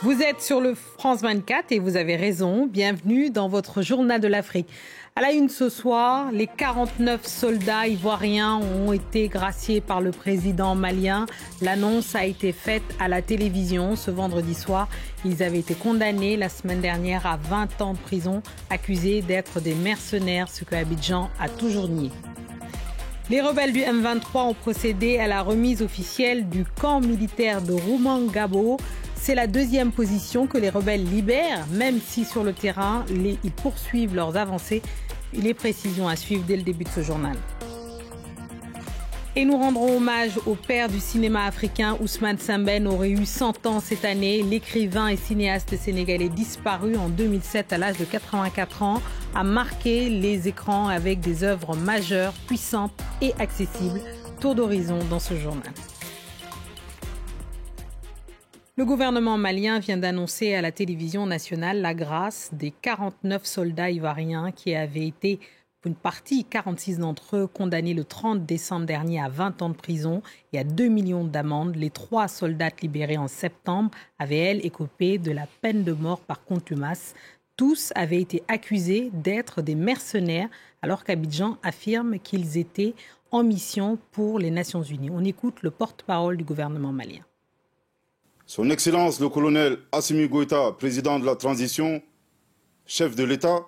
Vous êtes sur le France 24 et vous avez raison. Bienvenue dans votre journal de l'Afrique. À la une ce soir, les 49 soldats ivoiriens ont été graciés par le président malien. L'annonce a été faite à la télévision ce vendredi soir. Ils avaient été condamnés la semaine dernière à 20 ans de prison, accusés d'être des mercenaires, ce que Abidjan a toujours nié. Les rebelles du M23 ont procédé à la remise officielle du camp militaire de Rumangabo. C'est la deuxième position que les rebelles libèrent, même si sur le terrain, ils poursuivent leurs avancées. Les précisions à suivre dès le début de ce journal. Et nous rendrons hommage au père du cinéma africain, Ousmane Sembène, aurait eu 100 ans cette année. L'écrivain et cinéaste sénégalais disparu en 2007 à l'âge de 84 ans a marqué les écrans avec des œuvres majeures, puissantes et accessibles. Tour d'horizon dans ce journal. Le gouvernement malien vient d'annoncer à la télévision nationale la grâce des 49 soldats ivoiriens qui avaient été, pour une partie, 46 d'entre eux, condamnés le 30 décembre dernier à 20 ans de prison et à 2 millions d'amendes. Les 3 soldats libérés en septembre avaient, elles, écopé de la peine de mort par contumace. Tous avaient été accusés d'être des mercenaires, alors qu'Abidjan affirme qu'ils étaient en mission pour les Nations Unies. On écoute le porte-parole du gouvernement malien. Son Excellence le colonel Assimi Goïta, président de la transition, chef de l'État,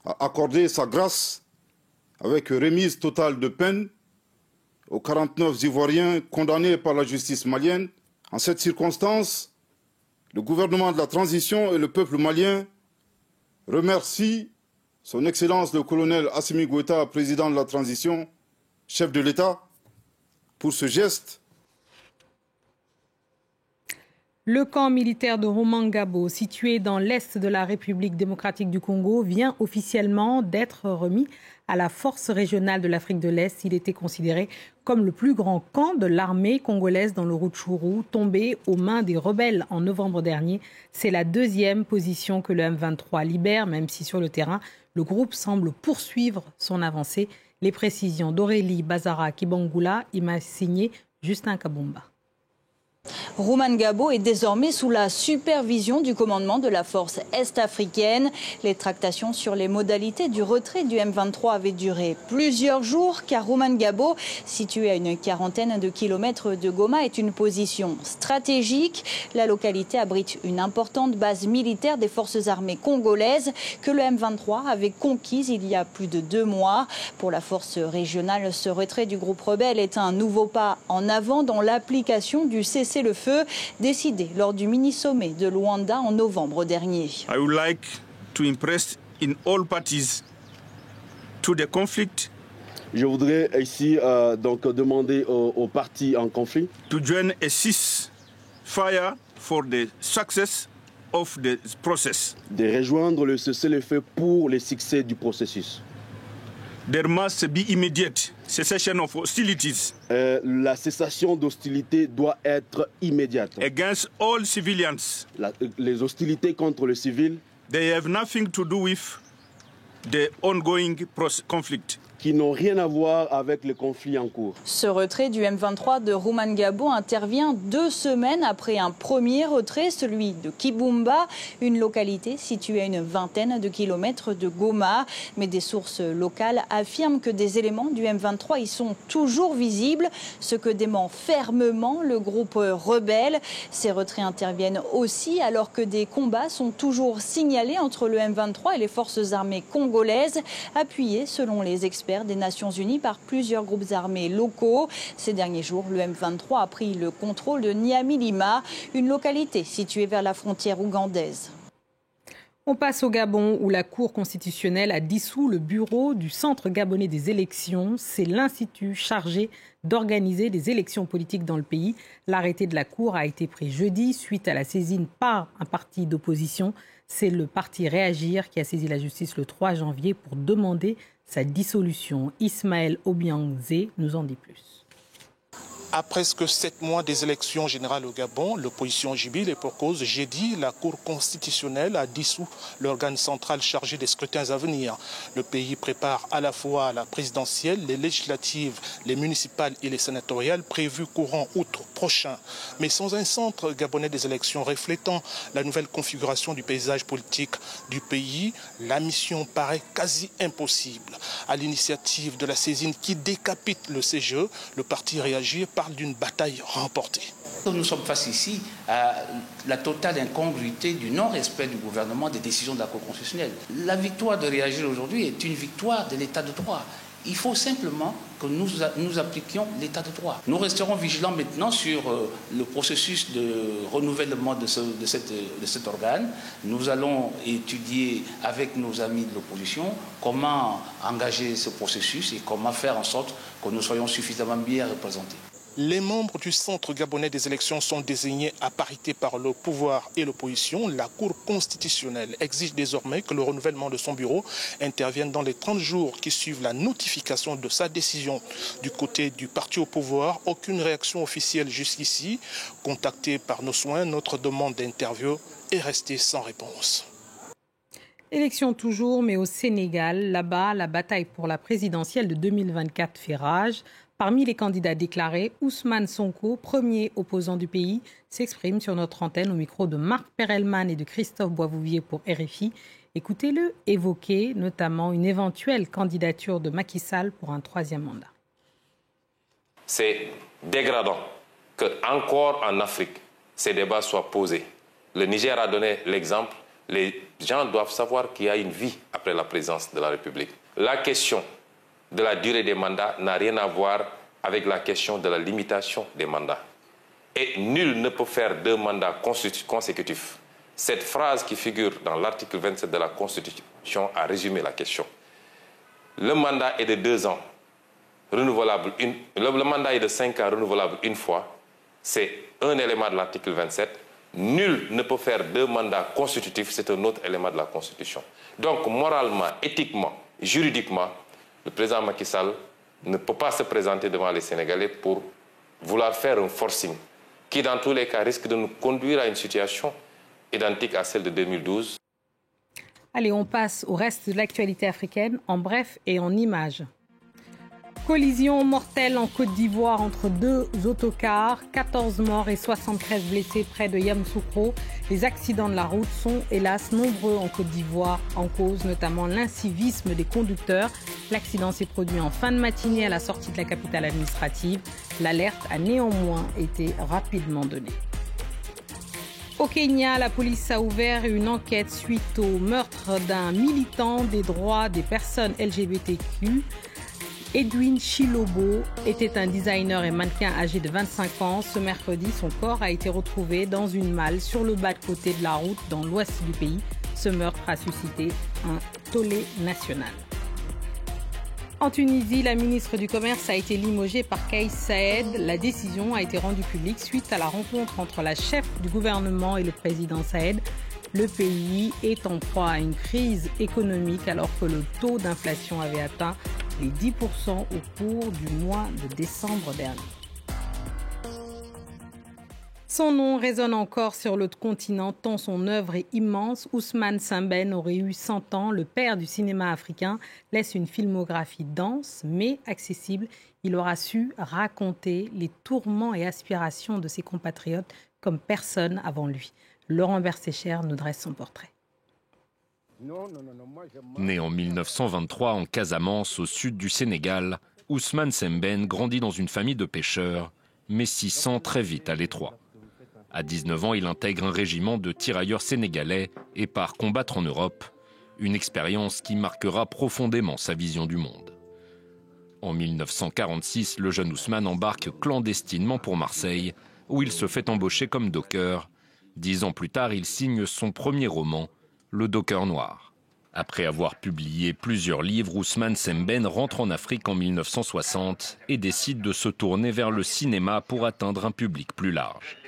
a accordé sa grâce avec remise totale de peine aux 49 Ivoiriens condamnés par la justice malienne. En cette circonstance, le gouvernement de la transition et le peuple malien remercient son Excellence le colonel Assimi Goïta, président de la transition, chef de l'État, pour ce geste. Le camp militaire de Rumangabo, situé dans l'est de la République démocratique du Congo, vient officiellement d'être remis à la force régionale de l'Afrique de l'Est. Il était considéré comme le plus grand camp de l'armée congolaise dans le Rutshuru, tombé aux mains des rebelles en novembre dernier. C'est la deuxième position que le M23 libère, même si sur le terrain, le groupe semble poursuivre son avancée. Les précisions d'Aurélie Bazara Kibangula, il m'a signé Justin Kabumba. Rumangabo est désormais sous la supervision du commandement de la force est-africaine. Les tractations sur les modalités du retrait du M23 avaient duré plusieurs jours car Rumangabo, situé à une quarantaine de kilomètres de Goma, est une position stratégique. La localité abrite une importante base militaire des forces armées congolaises que le M23 avait conquise il y a plus de 2 mois. Pour la force régionale, ce retrait du groupe rebelle est un nouveau pas en avant dans l'application du cessez-le-feu décidé lors du mini-sommet de Luanda en novembre dernier. I would like to impress in all parties to the conflict. Je voudrais ici donc demander aux parties en conflit to join a ceasefire for the success of the process. De rejoindre le cessez-le-feu pour le succès du processus. There must be immediate cessation of hostilities. La cessation d'hostilités doit être immédiate. Against all civilians. Les hostilités contre les civils. They have nothing to do with the ongoing conflict. Qui n'ont rien à voir avec le conflit en cours. Ce retrait du M23 de Rumangabo intervient 2 semaines après un premier retrait, celui de Kibumba, une localité située à une vingtaine de kilomètres de Goma. Mais des sources locales affirment que des éléments du M23 y sont toujours visibles, ce que dément fermement le groupe rebelle. Ces retraits interviennent aussi alors que des combats sont toujours signalés entre le M23 et les forces armées congolaises, appuyées selon les experts des Nations Unies par plusieurs groupes armés locaux. Ces derniers jours, le M23 a pris le contrôle de Nyamilima, une localité située vers la frontière ougandaise. On passe au Gabon où la Cour constitutionnelle a dissous le bureau du Centre gabonais des élections. C'est l'institut chargé d'organiser des élections politiques dans le pays. L'arrêté de la Cour a été pris jeudi suite à la saisine par un parti d'opposition. C'est le parti Réagir qui a saisi la justice le 3 janvier pour demander sa dissolution. Ismaël Obiangze nous en dit plus. À presque 7 mois des élections générales au Gabon, l'opposition jubile et pour cause. Jeudi, la Cour constitutionnelle a dissous l'organe central chargé des scrutins à venir. Le pays prépare à la fois la présidentielle, les législatives, les municipales et les sénatoriales prévues courant août prochain. Mais sans un centre gabonais des élections reflétant la nouvelle configuration du paysage politique du pays, la mission paraît quasi impossible. À l'initiative de la saisine qui décapite le CGE, le parti réagit parle d'une bataille remportée. Nous sommes face ici à la totale incongruité du non-respect du gouvernement des décisions de la Cour constitutionnelle. La victoire de réagir aujourd'hui est une victoire de l'état de droit. Il faut simplement que nous appliquions l'état de droit. Nous resterons vigilants maintenant sur le processus de renouvellement de cet organe. Nous allons étudier avec nos amis de l'opposition comment engager ce processus et comment faire en sorte que nous soyons suffisamment bien représentés. Les membres du Centre gabonais des élections sont désignés à parité par le pouvoir et l'opposition. La Cour constitutionnelle exige désormais que le renouvellement de son bureau intervienne dans les 30 jours qui suivent la notification de sa décision. Du côté du parti au pouvoir, aucune réaction officielle jusqu'ici. Contacté par nos soins, notre demande d'interview est restée sans réponse. Élection toujours, mais au Sénégal. Là-bas, la bataille pour la présidentielle de 2024 fait rage. Parmi les candidats déclarés, Ousmane Sonko, premier opposant du pays, s'exprime sur notre antenne au micro de Marc Perelman et de Christophe Boisvouvier pour RFI. Écoutez-le évoquer notamment une éventuelle candidature de Macky Sall pour un 3e mandat. C'est dégradant qu'encore en Afrique, ces débats soient posés. Le Niger a donné l'exemple. Les gens doivent savoir qu'il y a une vie après la présidence de la République. La question de la durée des mandats n'a rien à voir avec la question de la limitation des mandats. Et nul ne peut faire 2 mandats consécutifs. Cette phrase qui figure dans l'article 27 de la Constitution a résumé la question. Le mandat est de 2 ans, renouvelable le mandat est de 5 ans, renouvelable une fois. C'est un élément de l'article 27. Nul ne peut faire 2 mandats constitutifs, c'est un autre élément de la Constitution. Donc, moralement, éthiquement, juridiquement, le président Macky Sall ne peut pas se présenter devant les Sénégalais pour vouloir faire un forcing qui, dans tous les cas, risque de nous conduire à une situation identique à celle de 2012. Allez, on passe au reste de l'actualité africaine, en bref et en images. Collision mortelle en Côte d'Ivoire entre 2 autocars, 14 morts et 73 blessés près de Yamoussoukro. Les accidents de la route sont hélas nombreux en Côte d'Ivoire, en cause notamment l'incivisme des conducteurs. L'accident s'est produit en fin de matinée à la sortie de la capitale administrative. L'alerte a néanmoins été rapidement donnée. Au Kenya, la police a ouvert une enquête suite au meurtre d'un militant des droits des personnes LGBTQ. Edwin Chilobo était un designer et mannequin âgé de 25 ans. Ce mercredi, son corps a été retrouvé dans une malle sur le bas-de-côté de la route dans l'ouest du pays. Ce meurtre a suscité un tollé national. En Tunisie, la ministre du Commerce a été limogée par Kais Saïed. La décision a été rendue publique suite à la rencontre entre la chef du gouvernement et le président Saïed. Le pays est en proie à une crise économique alors que le taux d'inflation avait atteint les 10% au cours du mois de décembre dernier. Son nom résonne encore sur le continent tant son œuvre est immense. Ousmane Sembène aurait eu 100 ans. Le père du cinéma africain laisse une filmographie dense mais accessible. Il aura su raconter les tourments et aspirations de ses compatriotes comme personne avant lui. Laurent Bersécher nous dresse son portrait. Né en 1923 en Casamance, au sud du Sénégal, Ousmane Sembène grandit dans une famille de pêcheurs, mais s'y sent très vite à l'étroit. À 19 ans, il intègre un régiment de tirailleurs sénégalais et part combattre en Europe, une expérience qui marquera profondément sa vision du monde. En 1946, le jeune Ousmane embarque clandestinement pour Marseille, où il se fait embaucher comme docker. 10 ans plus tard, il signe son premier roman, Le Docker Noir. Après avoir publié plusieurs livres, Ousmane Sembène rentre en Afrique en 1960 et décide de se tourner vers le cinéma pour atteindre un public plus large.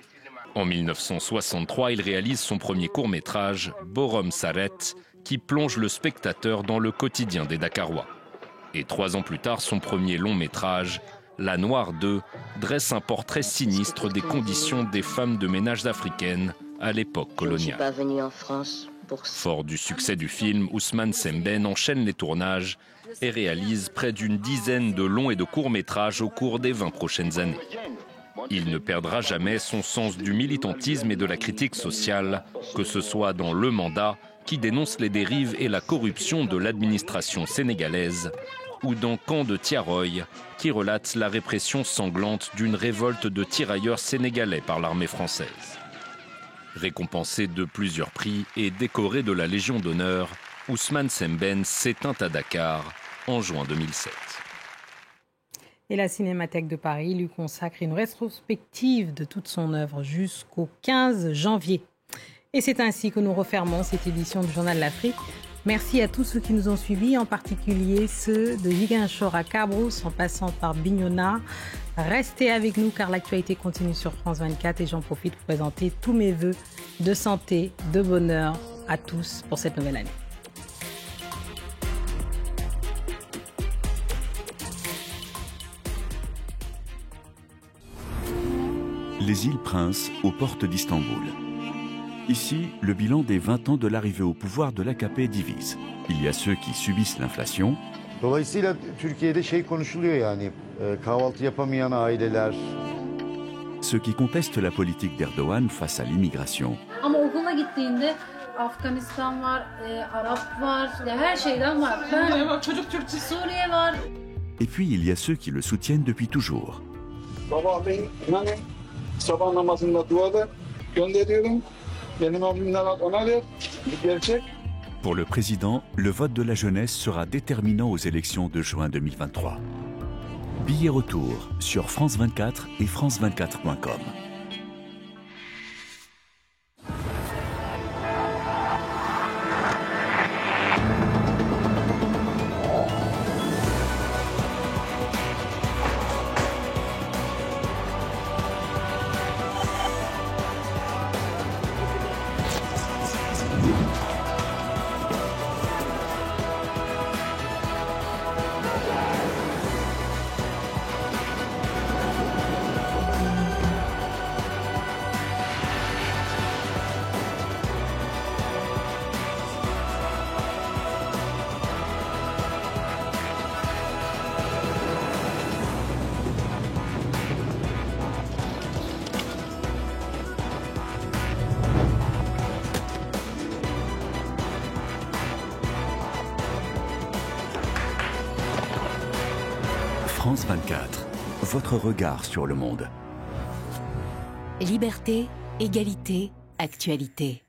En 1963, il réalise son premier court-métrage, Borom Saret, qui plonge le spectateur dans le quotidien des Dakarois. Et 3 ans plus tard, son premier long-métrage, La Noire 2 dresse un portrait sinistre des conditions des femmes de ménage africaines à l'époque coloniale. Je ne suis pas venu en France pour ça. Fort du succès du film, Ousmane Sembène enchaîne les tournages et réalise près d'une dizaine de longs et de courts métrages au cours des 20 prochaines années. Il ne perdra jamais son sens du militantisme et de la critique sociale, que ce soit dans Le Mandat, qui dénonce les dérives et la corruption de l'administration sénégalaise, ou dans Camp de Tiaroy, qui relate la répression sanglante d'une révolte de tirailleurs sénégalais par l'armée française. Récompensé de plusieurs prix et décoré de la Légion d'honneur, Ousmane Sembène s'éteint à Dakar en juin 2007. Et la Cinémathèque de Paris lui consacre une rétrospective de toute son œuvre jusqu'au 15 janvier. Et c'est ainsi que nous refermons cette édition du Journal de l'Afrique. Merci à tous ceux qui nous ont suivis, en particulier ceux de Ziguinchor à Cabrousse, en passant par Bignona. Restez avec nous car l'actualité continue sur France 24 et j'en profite pour présenter tous mes vœux de santé, de bonheur à tous pour cette nouvelle année. Les îles Princes aux portes d'Istanbul. Ici, le bilan des 20 ans de l'arrivée au pouvoir de l'AKP divise. Il y a ceux qui subissent l'inflation. Dolayısıyla Türkiye'de konuşuluyor yani kahvaltı yapamayan aileler. Ceux qui contestent la politique d'Erdogan face à l'immigration. Ama okula gittiğinde Afganistan var, Arap var, her şeyden var. Çocuk Türkçe, Suriye var. Et puis il y a ceux qui le soutiennent depuis toujours. Sabahleyin inanın sabah namazında duada gönderiyorum. Benim abimden ona ver. Bu gerçek. Pour le président, le vote de la jeunesse sera déterminant aux élections de juin 2023. Billet retour sur France 24 et france24.com. France 24, votre regard sur le monde. Liberté, égalité, actualité.